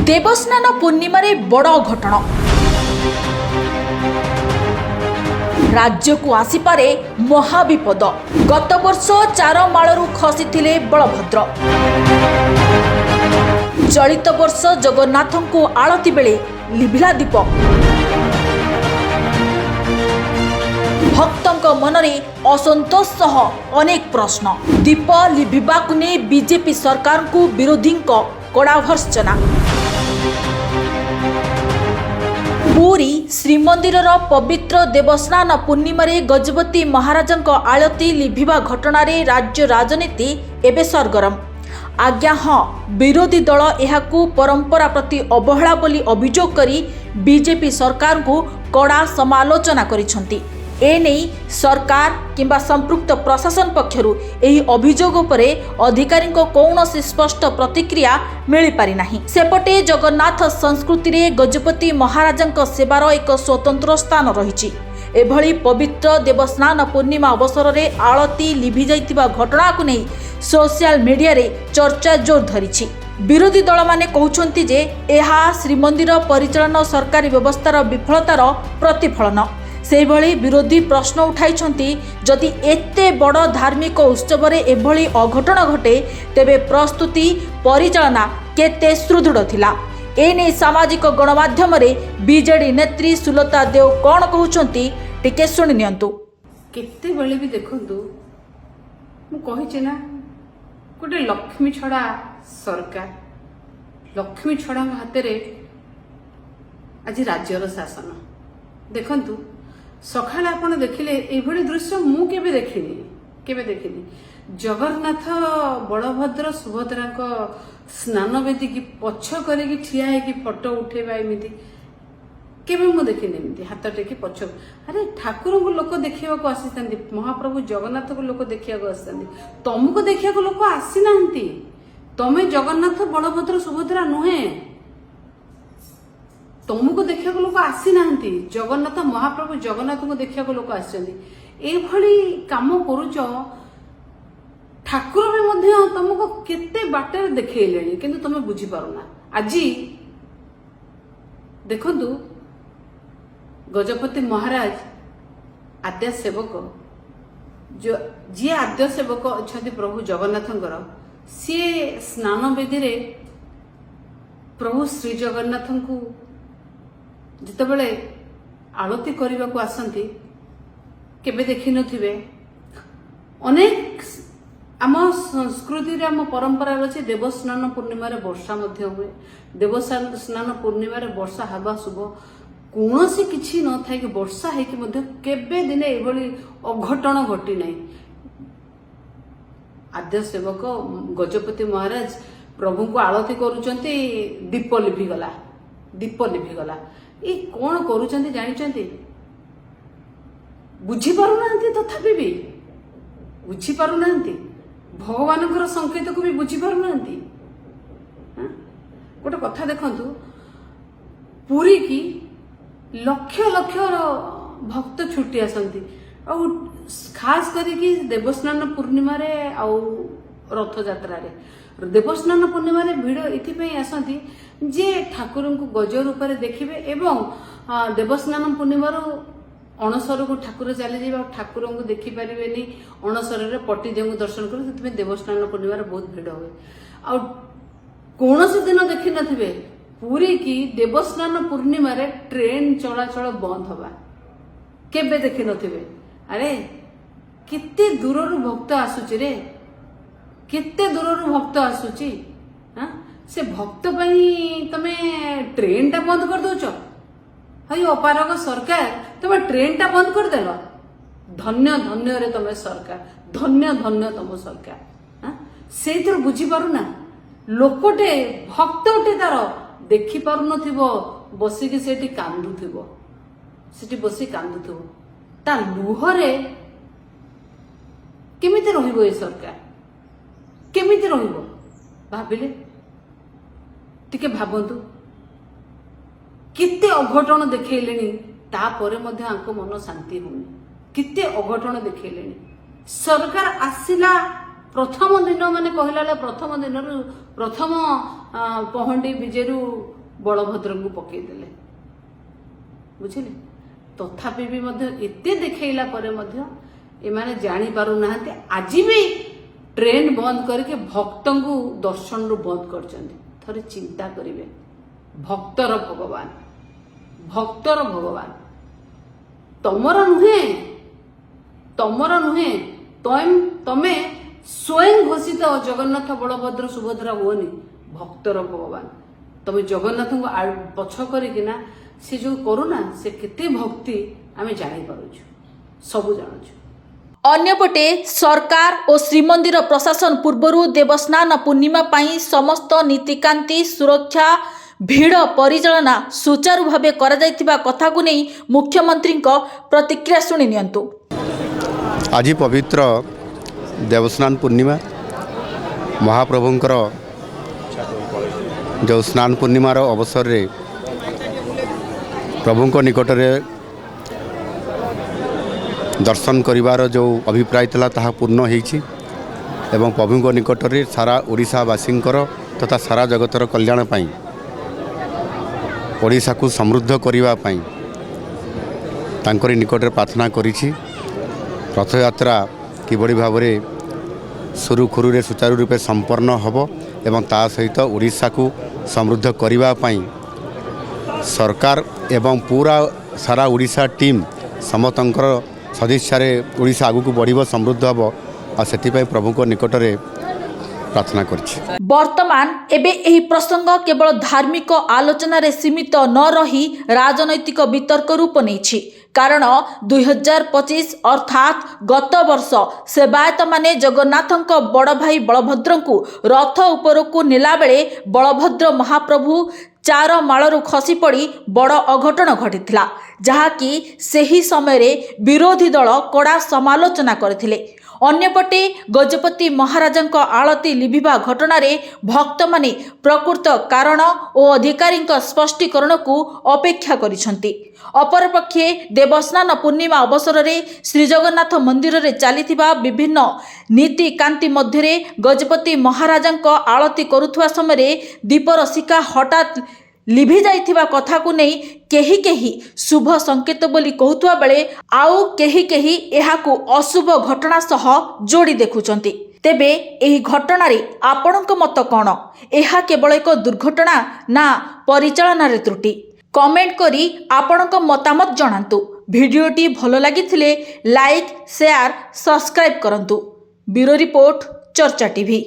देवस्नान पूर्णिमारे बड़ घटना राज्य को आसीपारे महाविपद। गत वर्ष चारमालू खसी बलभद्र। चलित वर्ष जगन्नाथ को आलती बेले लिभिला दीप। भक्तों मनरे असंतोष सह अनेक प्रश्न। दीप लिभिबाकु ने बीजेपी सरकार को विरोधी कड़ा भर्त्सना। पुरी श्रीमंदिर पवित्र देवस्नान पूर्णिमारे गजपति महाराजंको आलती लिभिबा घटना रे राज्य राजनीति एबे सरगरम। आज्ञा हाँ, विरोधी दल एहाकू परंपरा प्रति अवहेला बोली अभियोग करी बीजेपी सरकार को कड़ा समालोचना करिसंती। एने सरकार किंबा संपृक्त प्रशासन पक्षरु एही अभियोग उपरे अधिकारी को कौनसी स्पष्ट प्रतिक्रिया मिली पारि नाही। सेपटे जगन्नाथ संस्कृति रे गजपति महाराजंक सेवार एक स्वतंत्र स्थान रहिछि। एभली पवित्र देवस्नान पूर्णिमा अवसर रे आलती लिभि जाइतिबा घटना को नहीं सोशल मीडिया रे चर्चा जोर धरिछि। विरोधी दल माने कहउछन्ति जे एहा श्रीमंदिर परिचालन सरकारी व्यवस्थार विफलतार प्रतिफलन। से भली विरोधी प्रश्न उठाइछन्ति, जदि एते बड़ धार्मिक उत्सव रे एभली अघटन घटे तेबे प्रस्तुति परिचालना केते सुदृढ़ थिला। एने सामाजिक गणमाध्यम रे बीजेडी नेत्री सुलता देव कोन कहउछन्ति टिके सुनि नियंतु। केते बेले भी देखंतु मु कहिचे ना गोटे लक्ष्मी छड़ा सरकार, लक्ष्मी छड़ा हाथ रे आज राज्यर शासन। देखंतु सकाଳେ आपण देखिले एभली दृश्य मु केबे देखिनी। जगन्नाथ बलभद्र सुभद्रा को स्नान वेदी की पछ करके ठिया है फोटो उठेबा एमिति केबे मु देखिनी। एमिति हाथ टेकी पछ, अरे ठाकुर को लोक देखिया को आसीथांती, महाप्रभु जगन्नाथ को लोक देखिया को आसीथांती। तुमको देखिया को लोक आसी नांती। तमे जगन्नाथ बलभद्र सुभद्रा नुहे, तुमको देखा लोक आसी ना। जगन्नाथ महाप्रभु जगन्नाथ को देखा लोक आसभली कम करुच। ठाकुर भी तुमको केते बाटे देखले किंतु तुम बुझीपारुना। आज देखंतु गजपति महाराज आद्य सेवक, जो जी आद्य सेवक अच्छा प्रभु जगन्नाथंकर, सी स्नान वेदी रे प्रभु श्री जगन्नाथ को जितेबले आलती करने को आसती केबे देखि नथिबे। अनेक आम संस्कृति रे आम परंपरा अच्छे देवस्नान पूर्णिमा रे वर्षा मध्य हुए। देवस्नान पूर्णिमा रे वर्षा हवा शुभ। कौनसी किछि न थाई कि वर्षा है कि मध्य केबे दिने एभली अघटन घटी नहीं। आद्य सेवक गजपति महाराज प्रभु को आलती करूचंती, दीप लिभिगला। ये कौन करुचंती जानिचंती? बुझी पारुनांती, तथापि भी बुझी पारुनांती। भगवानଙ୍କର संकेत को भी बुझी पारुनांती। गोटे कथा देखंतु, पुरी की लक्ष लक्ष भक्त छुट्टी आसंती आ खास करी देवस्नान पूर्णिमा रे आ रथ यात्रा रे। देवस्नान पूर्णिमा रे भिड़ इथिपई आसंती जे ठाकुर को गज रूप में देखिए एवं देवस्नान पूर्णिमा अणसर को ठाकुर चली जाए, ठाकुर को देखिपारे अणसर पट्टीदेव को दर्शन कर। देवस्नान पूर्णिमा बहुत भिड़ हुए। आ कौन दिन देखी नथिबे पुरी की देवस्नान पूर्णिमा ट्रेन चलाचल बंद हवा केबे देखी नथिबे। अरे केते दूररू भक्त आसुची रे, केते दूररू भक्त आसुची। से भक्त तमे ट्रेन टा बंद कर दौच। हई अपारक सरकार तमे ट्रेन टा बंद कर देल। धन्य धन्य रे तमे सरकार, धन्य धन्य तम सरकार। से बुझी पारुना लोकटे भक्तटे तार देखि पारु नथिबो, बसिकी सेठी कांदुथिबो, सेठी बसी कांदुथिबो। ता लुहरे केमिति रहिबो ए सरकार, केमिति रहिबो भाबिले टिके भाबंतु। केते अघटन देखैलेनी, तापरे मध्य आंको मन शांति होनी। केते अघटन देखैलेनी। सरकार आसिला प्रथम दिन माने कहला प्रथम दिन प्रथम ପହଣ୍ଡି ବିଜେରୁ ବଳଭଦ୍ରଙ୍କୁ ପକେଇଦେଲେ। ବୁଝିଲେ, ତଥାପି ବି ମଧ୍ୟ ଏତେ ଦେଖେଇଲା ପରେ ମଧ୍ୟ ଏମାନେ ଜାଣିପାରୁନାହାନ୍ତି। ଆଜି ବି ଟ୍ରେନ ବନ୍ଦ କରିକି ଭକ୍ତଙ୍କୁ ଦର୍ଶନରୁ ବନ୍ଦ କରିଛନ୍ତି। ଥରେ ଚିନ୍ତା କରିବେ, ଭକ୍ତର ଭଗବାନ, ଭକ୍ତର ଭଗବାନ ତମର ନୁହେଁ, ତମର ନୁହେଁ, ତମେ ସ୍ୱୟଂ ଘୋଷିତ ଜଗନ୍ନାଥ ବଳଭଦ୍ର ସୁଭଦ୍ରା ହୁଅନି, ଭକ୍ତର ଭଗବାନ। ତମେ ଜଗନ୍ନାଥଙ୍କୁ ପଛ କରିକିନା ସେ ଯୋଉ କରୁନା, ସେ କେତେ ଭକ୍ତି ଆମେ ଜାଣିପାରୁଛୁ, ସବୁ ଜାଣୁଛୁ। ଅନ୍ୟପଟେ ସରକାର ଓ ଶ୍ରୀମନ୍ଦିର ପ୍ରଶାସନ ପୂର୍ବରୁ ଦେବସ୍ନାନ ପୂର୍ଣ୍ଣିମା ପାଇଁ ସମସ୍ତ ନୀତିକାନ୍ତି ସୁରକ୍ଷା ଭିଡ଼ ପରିଚାଳନା ସୁଚାରୁ ଭାବେ କରାଯାଇଥିବା କଥାକୁ ନେଇ ମୁଖ୍ୟମନ୍ତ୍ରୀଙ୍କ ପ୍ରତିକ୍ରିୟା ଶୁଣି ନିଅନ୍ତୁ। ଆଜି ପବିତ୍ର ଦେବସ୍ନାନ ପୂର୍ଣ୍ଣିମା, ମହାପ୍ରଭୁଙ୍କର ଯେଉଁ ସ୍ନାନ ପୂର୍ଣ୍ଣିମାର ଅବସରରେ ପ୍ରଭୁଙ୍କ ନିକଟରେ ଦର୍ଶନ କରିବାର ଯେଉଁ ଅଭିପ୍ରାୟ ଥିଲା ତାହା ପୂର୍ଣ୍ଣ ହୋଇଛି ଏବଂ ପ୍ରଭୁଙ୍କ ନିକଟରେ ସାରା ଓଡ଼ିଶାବାସୀଙ୍କର ତଥା ସାରା ଜଗତର କଲ୍ୟାଣ ପାଇଁ, ଓଡ଼ିଶାକୁ ସମୃଦ୍ଧ କରିବା ପାଇଁ ତାଙ୍କରି ନିକଟରେ ପ୍ରାର୍ଥନା କରିଛି। ରଥଯାତ୍ରା କିଭଳି ଭାବରେ ସୁରୁଖୁରୁରେ ସୁଚାରୁ ରୂପେ ସମ୍ପନ୍ନ ହେବ ଏବଂ ତା ସହିତ ଓଡ଼ିଶାକୁ ସମୃଦ୍ଧ କରିବା ପାଇଁ ସରକାର ଏବଂ ପୁରା ସାରା ଓଡ଼ିଶା ଟିମ୍ ସମସ୍ତଙ୍କର ସଦିଚ୍ଛାରେ ଓଡ଼ିଶା ଆଗକୁ ବଢ଼ିବ, ସମୃଦ୍ଧ ହେବ, ଆଉ ସେଥିପାଇଁ ପ୍ରଭୁଙ୍କ ନିକଟରେ ପ୍ରାର୍ଥନା କରିଛି। ବର୍ତ୍ତମାନ ଏବେ ଏହି ପ୍ରସଙ୍ଗ କେବଳ ଧାର୍ମିକ ଆଲୋଚନାରେ ସୀମିତ ନ ରହି ରାଜନୈତିକ ବିତର୍କ ରୂପ ନେଇଛି। କାରଣ 2025 ଅର୍ଥାତ୍ ଗତ ବର୍ଷ ସେବାୟତମାନେ ଜଗନ୍ନାଥଙ୍କ ବଡ଼ ଭାଇ ବଳଭଦ୍ରଙ୍କୁ ରଥ ଉପରକୁ ନେଲାବେଳେ ବଳଭଦ୍ର ମହାପ୍ରଭୁ ଚାର ମାଳରୁ ଖସି ପଡ଼ି ବଡ଼ ଅଘଟଣ ଘଟିଥିଲା, ଯାହାକି ସେହି ସମୟରେ ବିରୋଧୀ ଦଳ କଡ଼ା ସମାଲୋଚନା କରିଥିଲେ। ଅନ୍ୟପଟେ ଗଜପତି ମହାରାଜାଙ୍କ ଆଳତି ଲିଭିବା ଘଟଣାରେ ଭକ୍ତମାନେ ପ୍ରକୃତ କାରଣ ଓ ଅଧିକାରୀଙ୍କ ସ୍ପଷ୍ଟୀକରଣକୁ ଅପେକ୍ଷା କରିଛନ୍ତି। ଅପରପକ୍ଷେ ଦେବସ୍ନାନ ପୂର୍ଣ୍ଣିମା ଅବସରରେ ଶ୍ରୀଜଗନ୍ନାଥ ମନ୍ଦିରରେ ଚାଲିଥିବା ବିଭିନ୍ନ ନୀତିକାନ୍ତି ମଧ୍ୟରେ ଗଜପତି ମହାରାଜାଙ୍କ ଆଳତି କରୁଥିବା ସମୟରେ ଦୀପର ଶିଖା ହଠାତ୍ ଲିଭି ଯାଇଥିବା କଥାକୁ ନେଇ କେହି କେହି ଶୁଭ ସଂକେତ ବୋଲି କହୁଥିବା ବେଳେ ଆଉ କେହି କେହି ଏହାକୁ ଅଶୁଭ ଘଟଣା ସହ ଯୋଡ଼ି ଦେଖୁଛନ୍ତି। ତେବେ ଏହି ଘଟଣାରେ ଆପଣଙ୍କ ମତ କ'ଣ? ଏହା କେବଳ ଏକ ଦୁର୍ଘଟଣା ନା ପରିଚାଳନାରେ ତ୍ରୁଟି? କମେଣ୍ଟ କରି ଆପଣଙ୍କ ମତାମତ ଜଣାନ୍ତୁ। ଭିଡ଼ିଓଟି ଭଲ ଲାଗିଥିଲେ ଲାଇକ୍, ସେୟାର, ସବସ୍କ୍ରାଇବ୍ କରନ୍ତୁ। ବ୍ୟୁରୋ ରିପୋର୍ଟ, ଚର୍ଚ୍ଚା ଟିଭି।